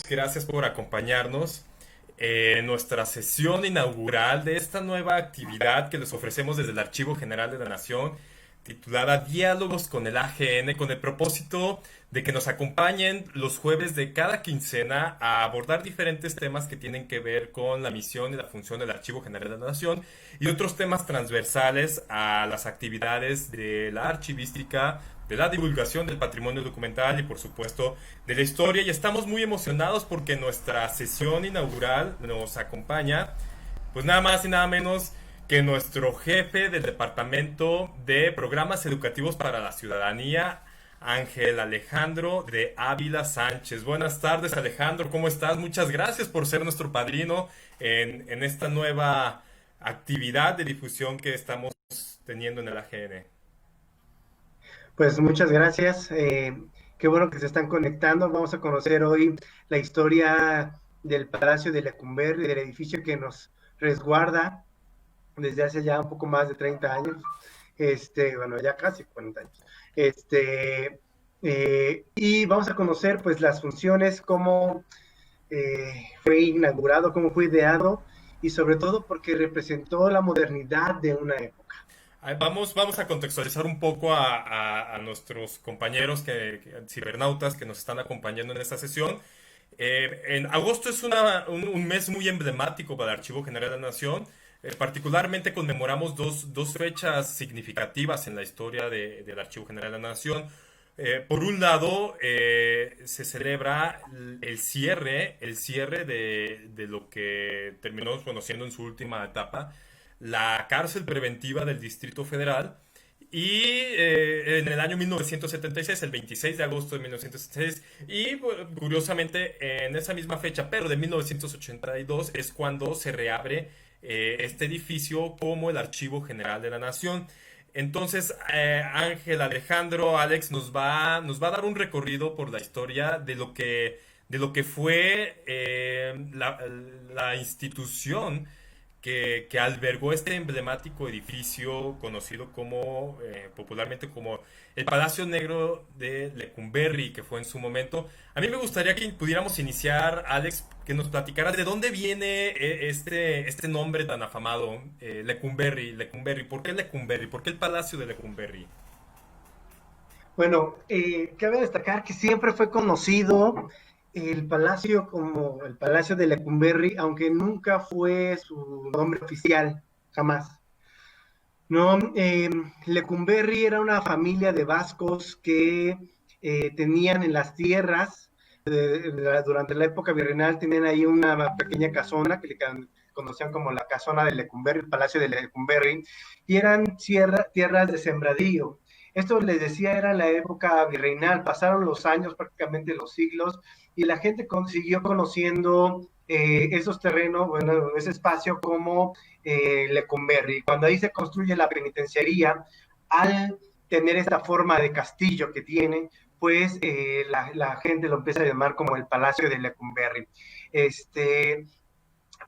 Gracias por acompañarnos en nuestra sesión inaugural de esta nueva actividad que les ofrecemos desde el Archivo General de la Nación, titulada Diálogos con el AGN, con el propósito de que nos acompañen los jueves de cada quincena a abordar diferentes temas que tienen que ver con la misión y la función del Archivo General de la Nación y otros temas transversales a las actividades de la archivística, de la divulgación del patrimonio documental y por supuesto de la historia. Y estamos muy emocionados porque en nuestra sesión inaugural nos acompaña pues nada más y nada menos que nuestro jefe del Departamento de Programas Educativos para la Ciudadanía, Ángel Alejandro de Ávila Sánchez. Buenas tardes, Alejandro, ¿cómo estás? Muchas gracias por ser nuestro padrino en esta nueva actividad de difusión que estamos teniendo en el AGN. Pues muchas gracias. Qué bueno que se están conectando. Vamos a conocer hoy la historia del Palacio de Lecumberri, del edificio que nos resguarda desde hace ya un poco más de 30 años. Bueno, ya casi 40 años. Y vamos a conocer pues las funciones, cómo fue inaugurado, cómo fue ideado y sobre todo porque representó la modernidad de una época. Vamos a contextualizar un poco a nuestros compañeros cibernautas que nos están acompañando en esta sesión. En agosto es un mes muy emblemático para el Archivo General de la Nación. Particularmente conmemoramos dos fechas significativas en la historia del Archivo General de la Nación. Por un lado, se celebra el cierre de lo que terminó conociendo en su última etapa, la cárcel preventiva del Distrito Federal. Y en el año 1976, el 26 de agosto de 1976, y curiosamente en esa misma fecha, pero de 1982, es cuando se reabre este edificio como el Archivo General de la Nación. Entonces, Ángel, Alejandro, Alex nos va a dar un recorrido por la historia de lo que fue la institución que albergó este emblemático edificio conocido popularmente como el Palacio Negro de Lecumberri, que fue en su momento. A mí me gustaría que pudiéramos iniciar, Alex, que nos platicaras de dónde viene este nombre tan afamado, Lecumberri. ¿Por qué Lecumberri? ¿Por qué el Palacio de Lecumberri? Bueno, cabe destacar que siempre fue conocido el palacio como el Palacio de Lecumberri, aunque nunca fue su nombre oficial, jamás. No, Lecumberri era una familia de vascos que tenían en las tierras, durante la época virreinal, tenían ahí una pequeña casona que conocían como la casona de Lecumberri, el Palacio de Lecumberri, y eran tierras de sembradío. Esto les decía era la época virreinal, pasaron los años, prácticamente los siglos, y la gente siguió conociendo esos terrenos, bueno, ese espacio como Lecumberri. Cuando ahí se construye la penitenciaría, al tener esta forma de castillo que tiene, pues la gente lo empieza a llamar como el Palacio de Lecumberri.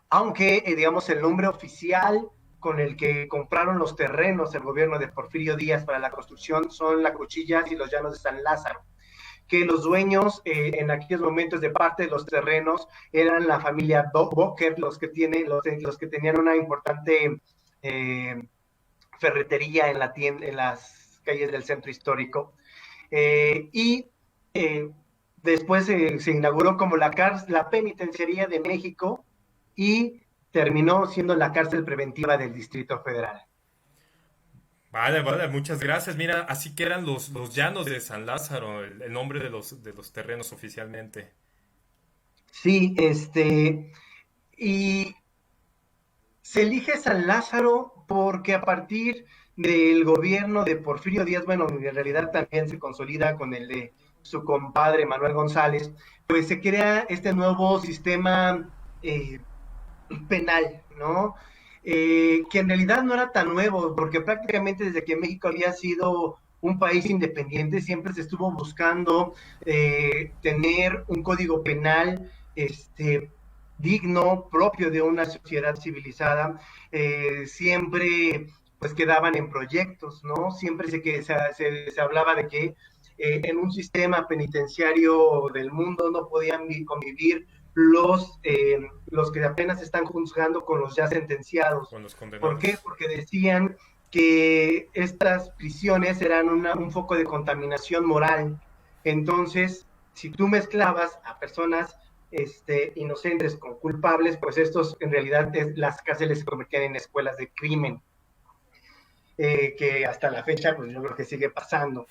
Aunque, digamos, el nombre oficial con el que compraron los terrenos el gobierno de Porfirio Díaz para la construcción son la Cuchillas y los Llanos de San Lázaro, que los dueños en aquellos momentos de parte de los terrenos eran la familia Boker, los que tenían una importante eh, ferretería en las calles del centro histórico. Y después se inauguró como la penitenciaría de México y terminó siendo la cárcel preventiva del Distrito Federal. Vale, vale, muchas gracias. Mira, así que eran los llanos de San Lázaro, el nombre de los terrenos oficialmente. Sí, y se elige San Lázaro porque a partir del gobierno de Porfirio Díaz, bueno, en realidad también se consolida con el de su compadre Manuel González, pues se crea este nuevo sistema penal, ¿no? Que en realidad no era tan nuevo, porque prácticamente desde que México había sido un país independiente, siempre se estuvo buscando tener un código penal digno, propio de una sociedad civilizada. Siempre pues quedaban en proyectos, ¿no? Siempre se hablaba de que en un sistema penitenciario del mundo no podían convivir los que apenas están juzgando con los ya sentenciados. Con los ¿Por qué? condenados. Porque decían que estas prisiones eran un foco de contaminación moral. Entonces, si tú mezclabas a personas inocentes con culpables, pues estos en realidad las cárceles se convertían en escuelas de crimen, que hasta la fecha pues yo creo que sigue pasando.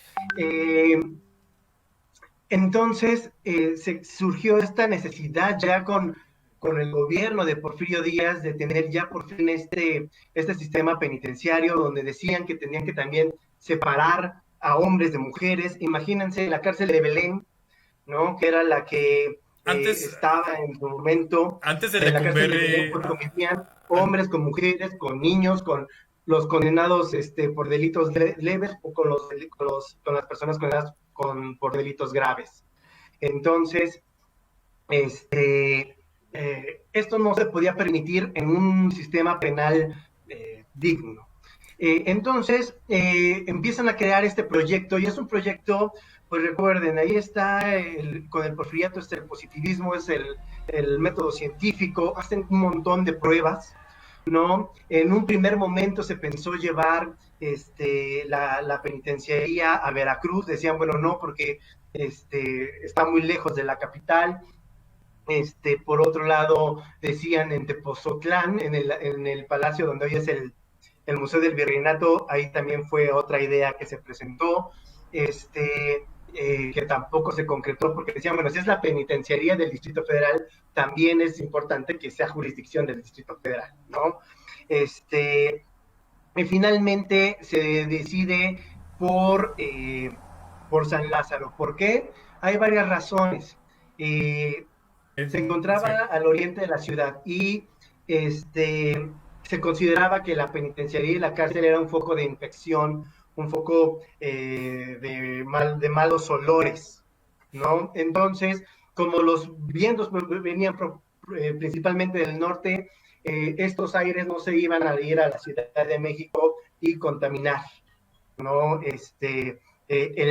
Entonces surgió esta necesidad ya con el gobierno de Porfirio Díaz de tener ya por fin este sistema penitenciario donde decían que tenían que también separar a hombres de mujeres. Imagínense la cárcel de Belén, ¿no? Que era la que Antes, estaba en su momento antes de en la cárcel de Belén, Lecumberri, pues convivían hombres con mujeres, con niños, con los condenados por delitos leves o con las personas condenadas por delitos graves. Entonces, esto no se podía permitir en un sistema penal digno. Entonces, empiezan a crear este proyecto, y es un proyecto, pues recuerden, ahí está con el porfiriato, el positivismo, es el método científico, hacen un montón de pruebas, ¿no? En un primer momento se pensó llevar la penitenciaría a Veracruz, decían, bueno, no, porque está muy lejos de la capital. Por otro lado, decían en Tepozotlán, en el palacio donde hoy es el Museo del Virreinato, ahí también fue otra idea que se presentó, que tampoco se concretó, porque decían, bueno, si es la penitenciaría del Distrito Federal, también es importante que sea jurisdicción del Distrito Federal, ¿no? Y finalmente se decide por San Lázaro. ¿Por qué? Hay varias razones. Se sí. encontraba al oriente de la ciudad y se consideraba que la penitenciaría y la cárcel era un foco de infección, un foco de malos olores, ¿no? Entonces, como los vientos venían principalmente del norte, estos aires no se iban a ir a la Ciudad de México y contaminar, ¿no? El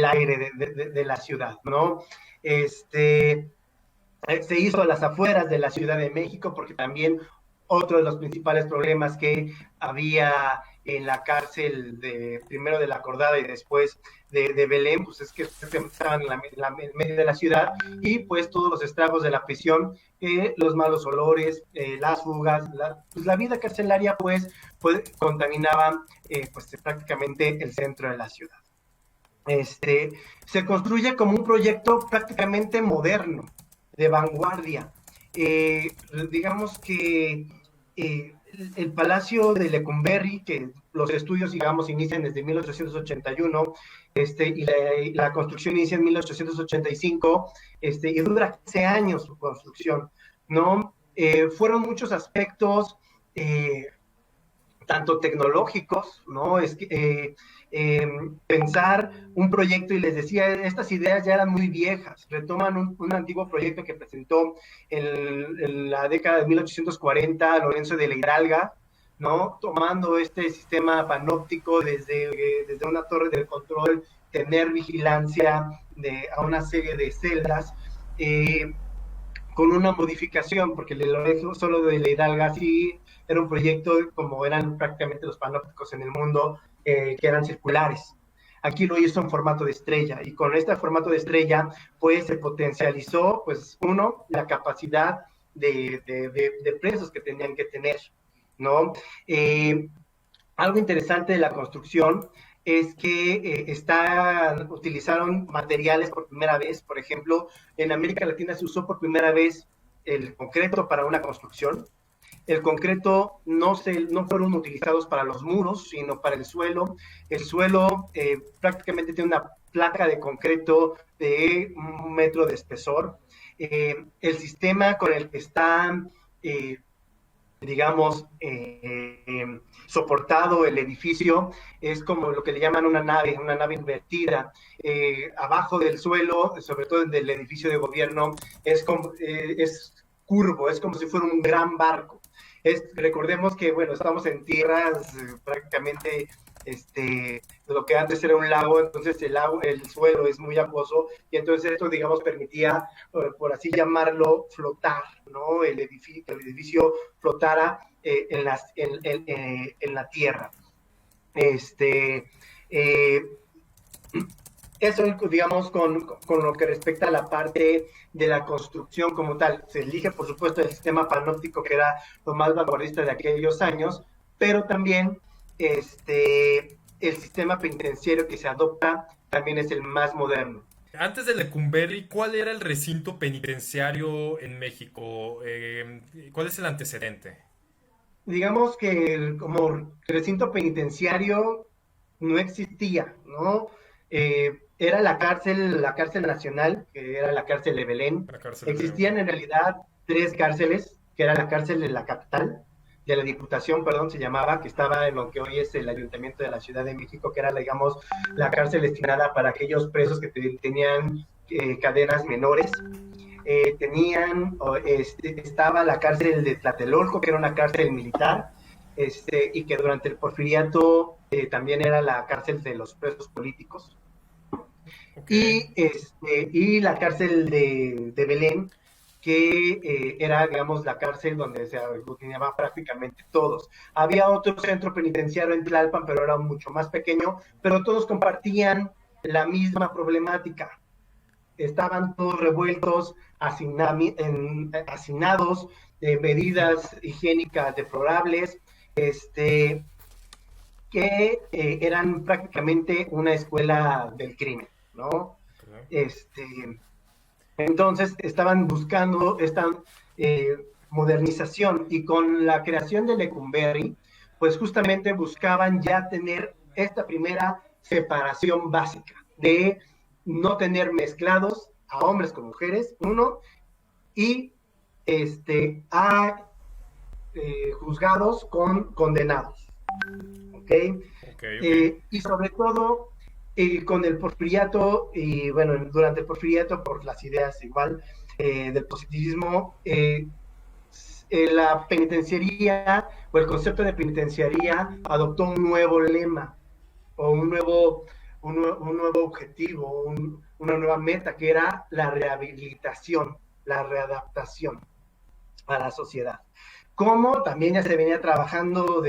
aire de la ciudad, ¿no? Se hizo a las afueras de la Ciudad de México, porque también otro de los principales problemas que había en la cárcel primero de la Acordada y después de Belén, pues es que estaban en medio de la ciudad, y pues todos los estragos de la prisión, los malos olores, las fugas, pues la vida carcelaria pues contaminaban pues prácticamente el centro de la ciudad. Se construye como un proyecto prácticamente moderno, de vanguardia. Digamos que el Palacio de Lecumberri, que los estudios, digamos, inician desde 1881, y la construcción inicia en 1885, y dura 15 años su construcción, ¿no? Fueron muchos aspectos, tanto tecnológicos, ¿no? Pensar un proyecto, y les decía, estas ideas ya eran muy viejas, retoman un antiguo proyecto que presentó en la década de 1840 Lorenzo de la Hidalga, ¿no? Tomando este sistema panóptico desde una torre de control, tener vigilancia a una serie de celdas, con una modificación, porque el Lorenzo solo de la Hidalga sí era un proyecto como eran prácticamente los panópticos en el mundo, que eran circulares. Aquí lo hizo en formato de estrella, y con este formato de estrella pues se potencializó, pues uno, la capacidad de presos que tenían que tener, ¿no? Algo interesante de la construcción es que utilizaron materiales por primera vez. Por ejemplo, en América Latina se usó por primera vez el concreto para una construcción. El concreto no fueron utilizados para los muros, sino para el suelo. El suelo prácticamente tiene una placa de concreto de 1 metro de espesor. El sistema con el que están, digamos, soportado el edificio es como lo que le llaman una nave invertida. Abajo del suelo, sobre todo del edificio de gobierno, es curvo, es como si fuera un gran barco. Recordemos que, bueno, estamos en tierras prácticamente lo que antes era un lago, entonces el suelo es muy acuoso, y entonces esto, digamos, permitía, por así llamarlo, flotar, ¿no? Que el edificio flotara en la tierra. Este, eh, Eso, digamos, con lo que respecta a la parte de la construcción como tal. Se elige, por supuesto, el sistema panóptico, que era lo más vanguardista de aquellos años, pero también el sistema penitenciario que se adopta también es el más moderno. Antes de Lecumberri, ¿cuál era el recinto penitenciario en México? ¿Cuál es el antecedente? Digamos que como recinto penitenciario no existía, ¿no? Era la cárcel nacional, que era la cárcel de Belén. La cárcel de Belén, ok. Existían en realidad tres cárceles, que era la cárcel de la capital, de la Diputación, perdón, se llamaba, que estaba en lo que hoy es el Ayuntamiento de la Ciudad de México, que era, digamos, la cárcel destinada para aquellos presos que tenían cadenas menores. Estaba la cárcel de Tlatelolco, que era una cárcel militar, y que durante el porfiriato también era la cárcel de los presos políticos. Ok. Y la cárcel de Belén, que era, digamos, la cárcel donde se aglutinaban prácticamente todos. Había otro centro penitenciario en Tlalpan, pero era mucho más pequeño, pero todos compartían la misma problemática. Estaban todos revueltos, hacinados, medidas higiénicas deplorables, que eran prácticamente una escuela del crimen, ¿no? Ok. Este, entonces estaban buscando esta modernización, y con la creación de Lecumberri, pues justamente buscaban ya tener esta primera separación básica de no tener mezclados a hombres con mujeres, uno, y a juzgados con condenados, ¿ok? Ok, ok. Y sobre todo con el porfiriato, y bueno, durante el porfiriato, por las ideas igual del positivismo, la penitenciaría o el concepto de penitenciaría adoptó un nuevo lema o un nuevo objetivo, una nueva meta, que era la rehabilitación, la readaptación a la sociedad. Como también ya se venía trabajando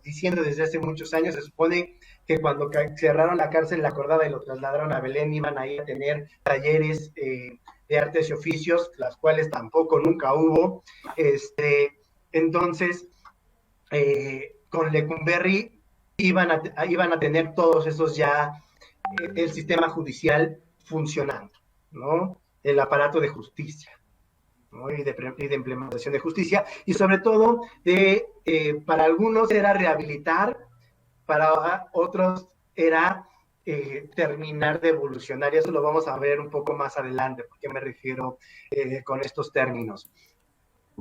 diciendo desde hace muchos años. Se supone que cuando cerraron la cárcel La Acordada y lo trasladaron a Belén, iban ahí a tener talleres de artes y oficios, las cuales tampoco nunca hubo. Entonces, con Lecumberri iban a tener todos esos ya, el sistema judicial funcionando, ¿no? El aparato de justicia, ¿no? Y de implementación de justicia, y sobre todo para algunos era rehabilitar, para otros era terminar de evolucionar, y eso lo vamos a ver un poco más adelante, porque me refiero con estos términos.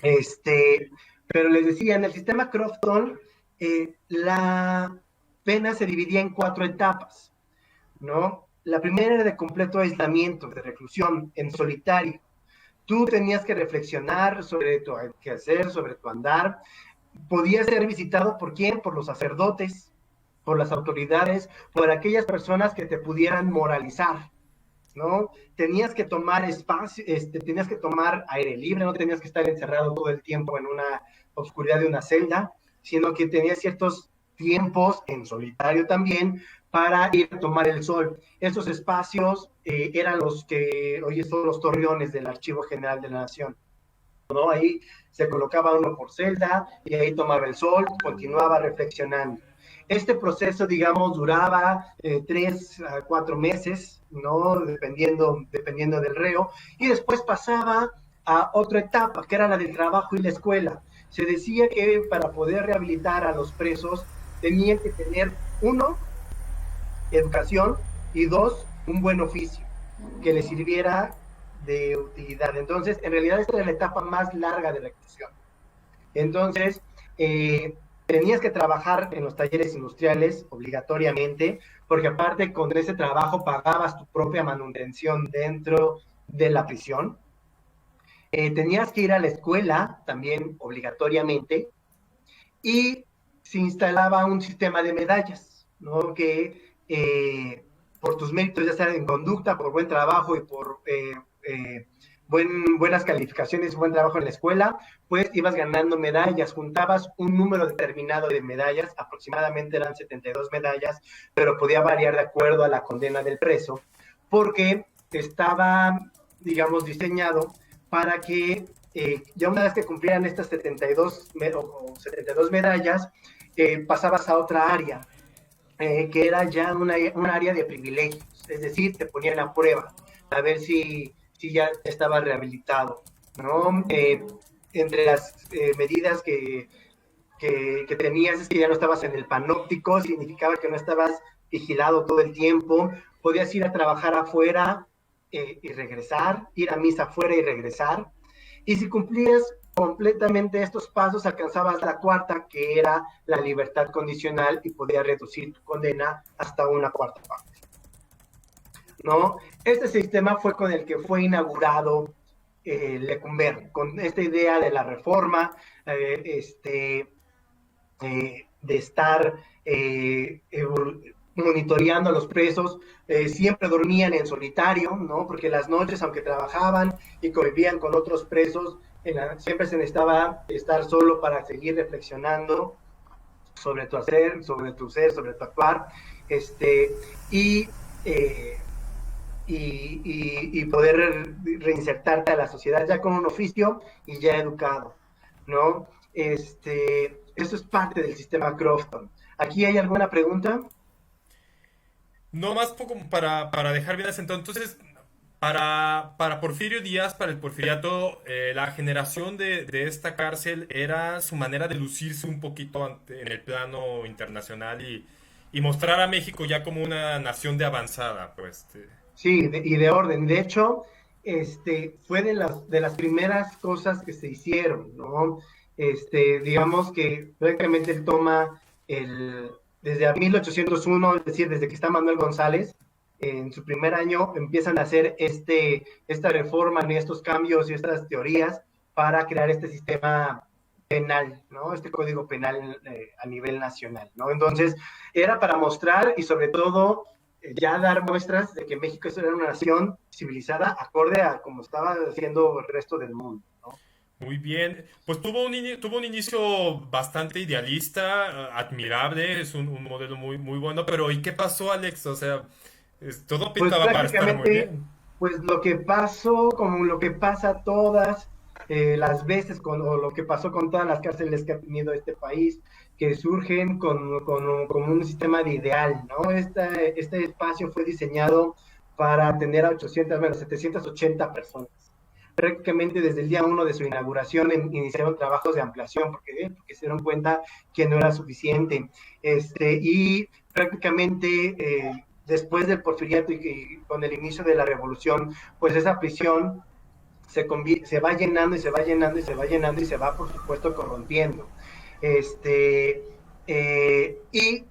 Pero les decía, en el sistema Crofton, la pena se dividía en 4 etapas, ¿no? La primera era de completo aislamiento, de reclusión en solitario. Tú tenías que reflexionar sobre tu quehacer, sobre tu andar. Podías ser visitado ¿por quién? Por los sacerdotes, por las autoridades, por aquellas personas que te pudieran moralizar, ¿no? Tenías que tomar espacio, tenías que tomar aire libre, no tenías que estar encerrado todo el tiempo en una oscuridad de una celda, sino que tenías ciertos tiempos en solitario también para ir a tomar el sol. Esos espacios eran los que hoy son los torreones del Archivo General de la Nación, ¿no? Ahí se colocaba uno por celda y ahí tomaba el sol, continuaba reflexionando. Este proceso, digamos, duraba 3 a 4 meses, ¿no? Dependiendo del reo, y después pasaba a otra etapa, que era la del trabajo y la escuela. Se decía que para poder rehabilitar a los presos tenían que tener, uno, educación, y dos, un buen oficio que les sirviera de utilidad. Entonces, en realidad esta es la etapa más larga de la reclusión. Entonces, tenías que trabajar en los talleres industriales obligatoriamente, porque aparte con ese trabajo pagabas tu propia manutención dentro de la prisión. Tenías que ir a la escuela también obligatoriamente, y se instalaba un sistema de medallas. ¿no? Que por tus méritos, ya sea en conducta, por buen trabajo y por buenas calificaciones, buen trabajo en la escuela, pues ibas ganando medallas, juntabas un número determinado de medallas, aproximadamente eran 72 medallas, pero podía variar de acuerdo a la condena del preso, porque estaba, digamos, diseñado para que ya una vez que cumplieran estas 72 medallas, pasabas a otra área, que era ya un área de privilegios, es decir, te ponían a prueba, a ver si ya estaba rehabilitado, ¿no? Entre las medidas que tenías es que ya no estabas en el panóptico, significaba que no estabas vigilado todo el tiempo, podías ir a trabajar afuera y regresar, ir a misa afuera y regresar, y si cumplías completamente estos pasos, alcanzabas la cuarta, que era la libertad condicional, y podías reducir tu condena hasta una cuarta parte, ¿no? Este sistema fue con el que fue inaugurado Lecumberri, con esta idea de la reforma, de estar monitoreando a los presos, siempre dormían en solitario, ¿no? Porque las noches, aunque trabajaban y convivían con otros presos, siempre se necesitaba estar solo para seguir reflexionando sobre tu hacer, sobre tu ser, sobre tu actuar, y, eh, y poder reinsertarte a la sociedad ya con un oficio y ya educado, ¿no? Eso es parte del sistema Crofton. ¿Aquí hay alguna pregunta? No más poco para dejar bien asentado. Entonces, para Porfirio Díaz, para el porfiriato, la generación de esta cárcel era su manera de lucirse un poquito en el plano internacional y mostrar a México ya como una nación de avanzada, pues. Sí, y de orden. De hecho, fue de las primeras cosas que se hicieron, ¿no? Digamos que prácticamente él toma desde 1801, es decir, desde que está Manuel González, en su primer año empiezan a hacer esta reforma, y estos cambios y estas teorías para crear este sistema penal, ¿no? Este código penal a nivel nacional, ¿no? Entonces, era para mostrar y sobre todo ya dar muestras de que México era una nación civilizada acorde a como estaba haciendo el resto del mundo, ¿no? Muy bien. Pues tuvo un inicio bastante idealista, admirable, es un modelo muy bueno, pero ¿y qué pasó, Alex? O sea, todo Pues pintaba para estar muy prácticamente, bien. pues lo que pasó, como lo que pasa todas las veces, o lo que pasó con todas las cárceles que ha tenido este país, que surgen con un sistema de ideal, ¿no? Este espacio fue diseñado para tener a 800, bueno, 780 personas. Prácticamente desde el día uno de su inauguración iniciaron trabajos de ampliación porque se dieron cuenta que no era suficiente. Y prácticamente después del porfiriato y con el inicio de la revolución, pues esa prisión se va llenando y se va llenando y se va llenando y se va, por supuesto, corrompiendo. Y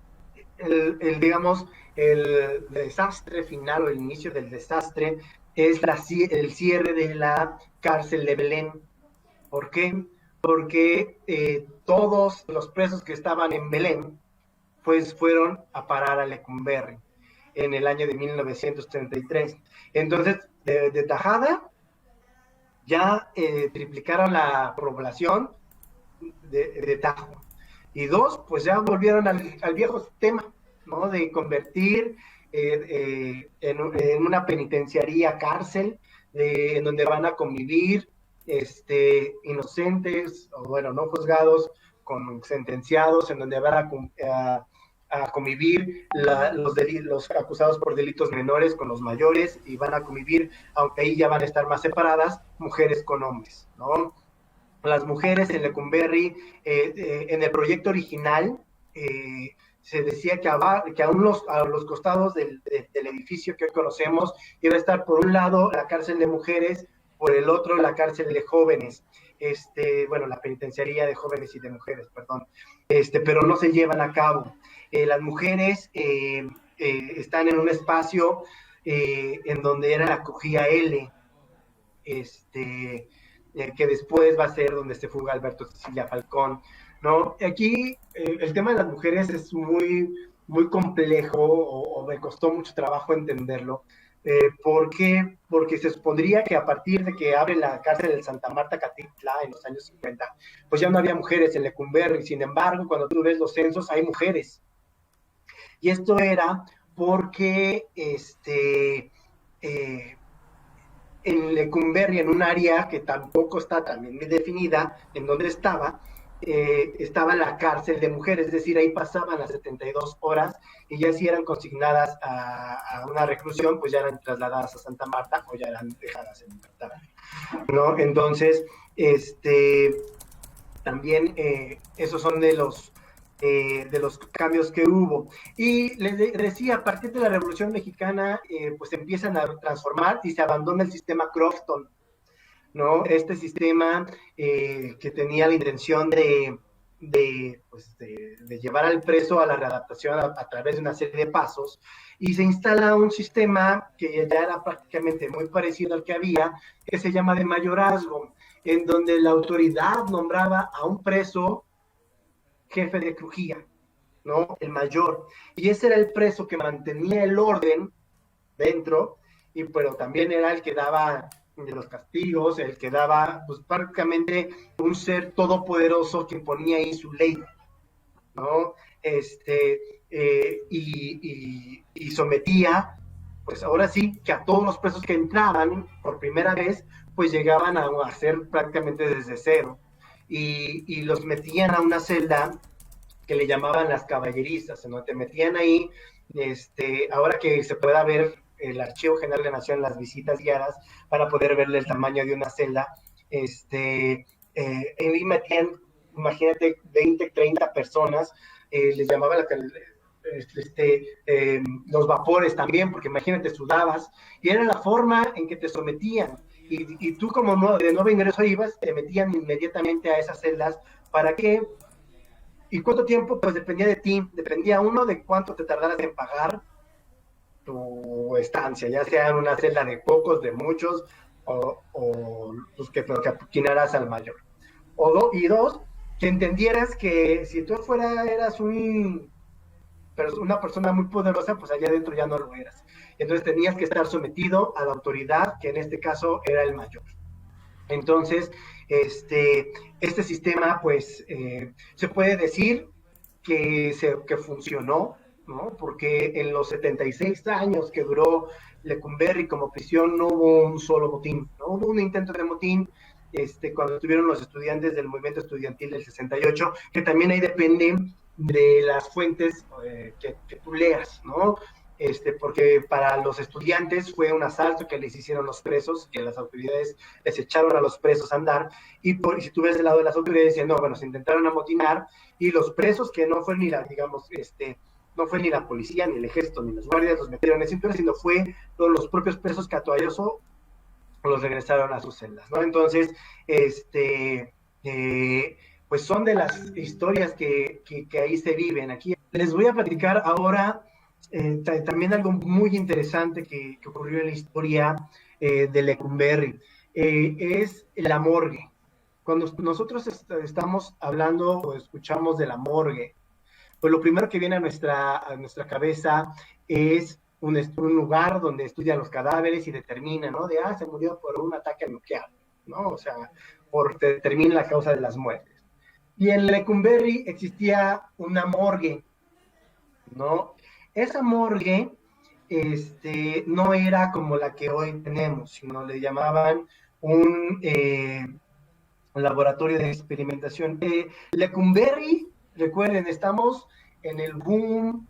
digamos, el desastre final o el inicio del desastre es el cierre de la cárcel de Belén. ¿Por qué? Porque todos los presos que estaban en Belén, pues fueron a parar a Lecumberri en el año de 1933. Entonces, de tajada, ya triplicaron la población de Tajo. Y dos, pues ya volvieron al viejo sistema, ¿no? De convertir en una penitenciaría cárcel, en donde van a convivir inocentes, o bueno, no juzgados, con sentenciados, en donde van a convivir los acusados por delitos menores con los mayores, y van a convivir, aunque ahí ya van a estar más separadas, mujeres con hombres, ¿no? Las mujeres en Lecumberri, en el proyecto original, se decía que a los costados del edificio que hoy conocemos iba a estar por un lado la cárcel de mujeres, por el otro la cárcel de jóvenes, bueno, la penitenciaría de jóvenes y de mujeres, perdón, pero no se llevan a cabo. Las mujeres están en un espacio en donde era la cogía L, que después va a ser donde se fuga Alberto Cecilia Falcón, ¿no? Aquí el tema de las mujeres es muy, muy complejo o me costó mucho trabajo entenderlo. ¿Por qué? Porque se supondría que a partir de que abre la cárcel del Santa Marta Catitla en los años 50, pues ya no había mujeres en Lecumberri. Sin embargo, cuando tú ves los censos, hay mujeres. Y esto era porque eh, en Lecumberri, en un área que tampoco está también bien definida, en donde estaba la cárcel de mujeres, es decir, ahí pasaban las 72 horas y ya si eran consignadas a una reclusión, pues ya eran trasladadas a Santa Marta o ya eran dejadas en libertad, ¿no? Entonces, este, también esos son de los cambios que hubo. Y les decía, a partir de la Revolución Mexicana, pues empiezan a transformar y se abandona el sistema Crofton, ¿no? Este sistema que tenía la intención de llevar al preso a la readaptación a través de una serie de pasos, y se instala un sistema que ya era prácticamente muy parecido al que había, que se llama de mayorazgo, en donde la autoridad nombraba a un preso jefe de crujía, ¿no? El mayor. Y ese era el preso que mantenía el orden dentro, pero también era el que daba de los castigos, el que daba, pues prácticamente un ser todopoderoso que ponía ahí su ley, ¿no? Y sometía, pues ahora sí, que a todos los presos que entraban por primera vez, pues llegaban a hacer prácticamente desde cero. Y los metían a una celda que le llamaban las caballerizas, ¿no? Te metían ahí, ahora que se pueda ver el Archivo General de la Nación, las visitas guiadas, para poder verle el tamaño de una celda, ahí metían, imagínate, 20, 30 personas, les llamaban los vapores también, porque imagínate, sudabas, y era la forma en que te sometían. Y tú como de nuevo ingreso ibas, te metían inmediatamente a esas celdas. ¿Para qué? ¿Y cuánto tiempo? Pues dependía de ti, dependía uno de cuánto te tardaras en pagar tu estancia, ya sea en una celda de pocos, de muchos, o pues que apuquinaras al mayor. Y dos, que entendieras que si tú eras una persona muy poderosa, pues allá adentro ya no lo eras. Entonces tenías que estar sometido a la autoridad, que en este caso era el mayor. Entonces, este sistema, pues, se puede decir que funcionó, ¿no? Porque en los 76 años que duró Lecumberri como prisión no hubo un solo motín, no hubo un intento de motín, cuando estuvieron los estudiantes del movimiento estudiantil del 68, que también ahí depende de las fuentes que tú leas, ¿no? Porque para los estudiantes fue un asalto que les hicieron los presos, que las autoridades les echaron a los presos a andar, y si tú ves del lado de las autoridades, dicen, no, bueno, se intentaron amotinar, y los presos que no fue ni la, digamos, no fue ni la policía, ni el ejército, ni los guardias los metieron en cintura, sino fue todos los propios presos que a Toalloso los regresaron a sus celdas, ¿no? Entonces, pues son de las historias que ahí se viven. Aquí les voy a platicar ahora también algo muy interesante que ocurrió en la historia de Lecumberri. Es la morgue. Cuando nosotros estamos hablando o escuchamos de la morgue, pues lo primero que viene a nuestra cabeza es un lugar donde estudian los cadáveres y determina, ¿no? Se murió por un ataque nuclear, ¿no? O sea, determina la causa de las muertes. Y en Lecumberri existía una morgue, ¿no? Esa morgue no era como la que hoy tenemos, sino le llamaban un laboratorio de experimentación. Lecumberri, recuerden, estamos en el boom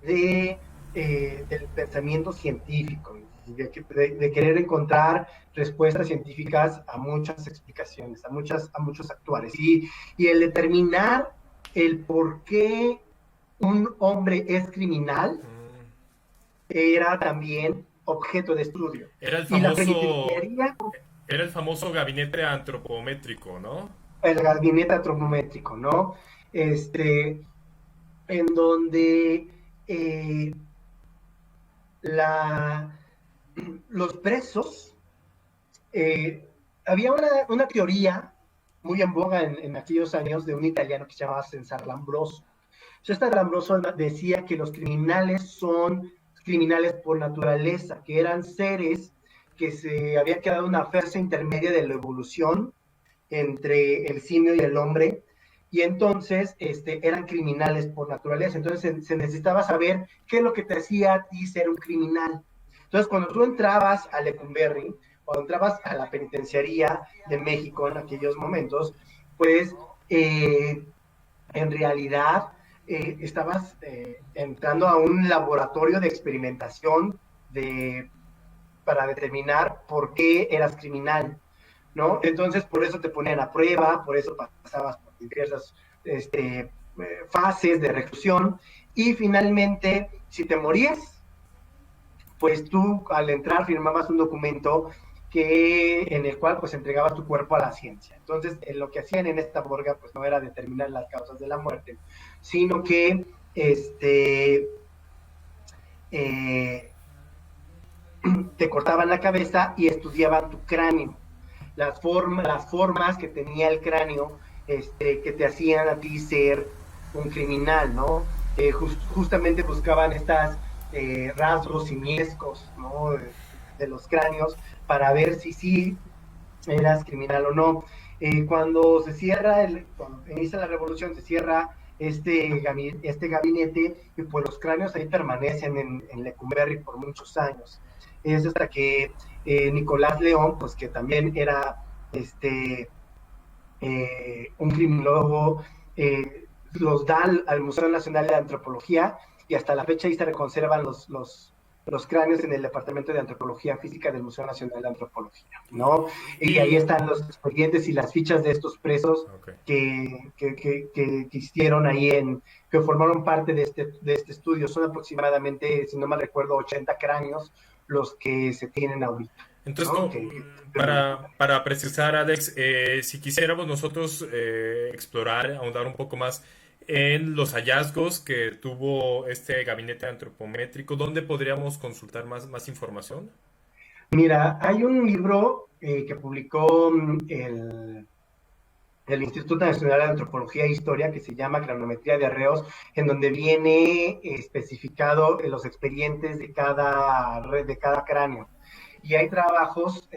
del pensamiento científico, de querer encontrar respuestas científicas a muchas explicaciones, a muchos actuales. Y el determinar el por qué un hombre es criminal era también objeto de estudio. Era el Y la famoso, penitenciaría, era el famoso gabinete antropométrico, ¿no? el gabinete antropométrico, ¿no? En donde la, los presos, había una teoría muy en boga en aquellos años de un italiano que se llamaba Cesar Lambroso, César Rambroso decía que los criminales son criminales por naturaleza, que eran seres que se había quedado una fase intermedia de la evolución entre el simio y el hombre, y entonces eran criminales por naturaleza. Entonces se necesitaba saber qué es lo que te hacía a ti ser un criminal. Entonces, cuando tú entrabas a Lecumberri, cuando entrabas a la penitenciaría de México en aquellos momentos, pues en realidad estabas entrando a un laboratorio de experimentación para determinar por qué eras criminal, ¿no? Entonces, por eso te ponían a prueba, por eso pasabas por diversas fases de reclusión, y finalmente, si te morías, pues tú al entrar firmabas un documento en el cual pues entregabas tu cuerpo a la ciencia. Entonces, lo que hacían en esta morga pues no era determinar las causas de la muerte, sino que eh, te cortaban la cabeza y estudiaban tu cráneo, las formas que tenía el cráneo, que te hacían a ti ser un criminal, ¿no? Justamente buscaban estas rasgos simiescos, ¿no? De los cráneos para ver si sí eras criminal o no. Cuando cuando inicia la revolución, se cierra este gabinete, y pues los cráneos ahí permanecen en Lecumberri por muchos años. Es hasta que Nicolás León, pues que también era un criminólogo, los da al Museo Nacional de Antropología, y hasta la fecha ahí se conservan los cráneos en el Departamento de Antropología Física del Museo Nacional de Antropología, ¿no? Y ahí están los expedientes y las fichas de estos presos Okay. que hicieron ahí, que formaron parte de este estudio. Son aproximadamente, si no mal recuerdo, 80 cráneos los que se tienen ahorita, Entonces, ¿no? para precisar, Alex, si quisiéramos nosotros explorar, ahondar un poco más en los hallazgos que tuvo este gabinete antropométrico, ¿dónde podríamos consultar más información? Mira, hay un libro que publicó el Instituto Nacional de Antropología e Historia, que se llama Cronometría de Arreos, en donde viene especificado los expedientes de cada cráneo. Y hay trabajos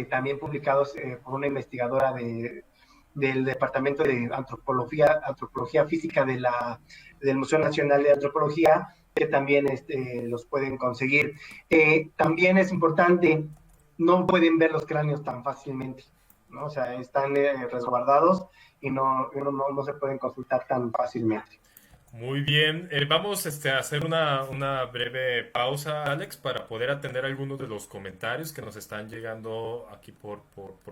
también publicados por una investigadora del Departamento de Antropología Física del Museo Nacional de Antropología, que también los pueden conseguir. También es importante, no pueden ver los cráneos tan fácilmente, ¿no? O sea, están resguardados y no se pueden consultar tan fácilmente. Muy bien, vamos a hacer una breve pausa, Alex, para poder atender algunos de los comentarios que nos están llegando aquí por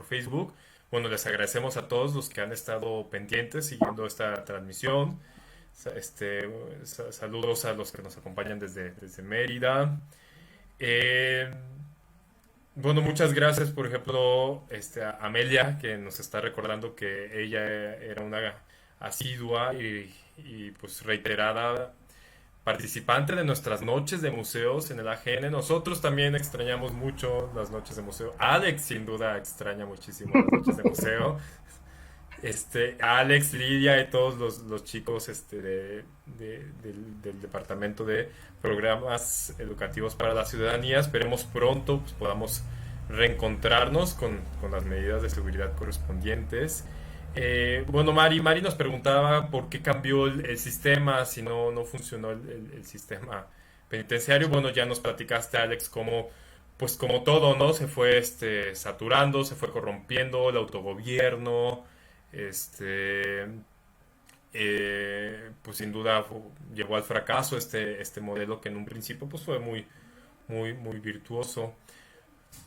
Facebook. Bueno, les agradecemos a todos los que han estado pendientes siguiendo esta transmisión. Saludos a los que nos acompañan desde Mérida. Eh, bueno, muchas gracias, por ejemplo, a Amelia, que nos está recordando que ella era una asidua y pues reiterada participante de nuestras noches de museos en el AGN. Nosotros también extrañamos mucho las noches de museo. Alex sin duda extraña muchísimo las noches de museo. Alex, Lidia y todos los chicos del Departamento de Programas Educativos para la Ciudadanía. Esperemos pronto pues, podamos reencontrarnos con las medidas de seguridad correspondientes. Bueno, Mari nos preguntaba por qué cambió el sistema, si no funcionó el sistema penitenciario. Bueno, ya nos platicaste, Alex, cómo, pues como todo, ¿no? Se fue saturando, se fue corrompiendo el autogobierno, este, pues sin duda llevó al fracaso este modelo que en un principio pues fue muy virtuoso.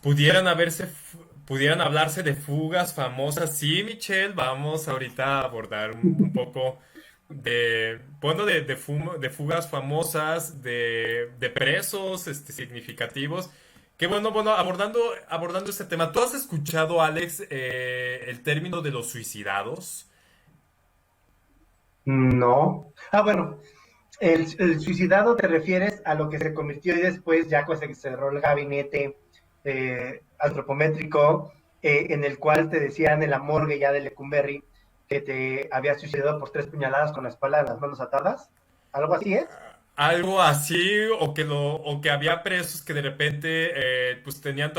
Pudieran hablarse de fugas famosas. Sí, Michelle, vamos ahorita a abordar un poco bueno, de fugas famosas, de presos significativos. Que bueno, abordando este tema. ¿Tú has escuchado, Alex, el término de los suicidados? No. Bueno, el suicidado te refieres a lo que se convirtió y después, ya cuando se cerró el gabinete antropométrico, en el cual te decían en la morgue ya de Lecumberri que te habías suicidado por 3 puñaladas con la espalda de las manos atadas. ¿Algo así es? Algo así, o que había presos que de repente pues tenían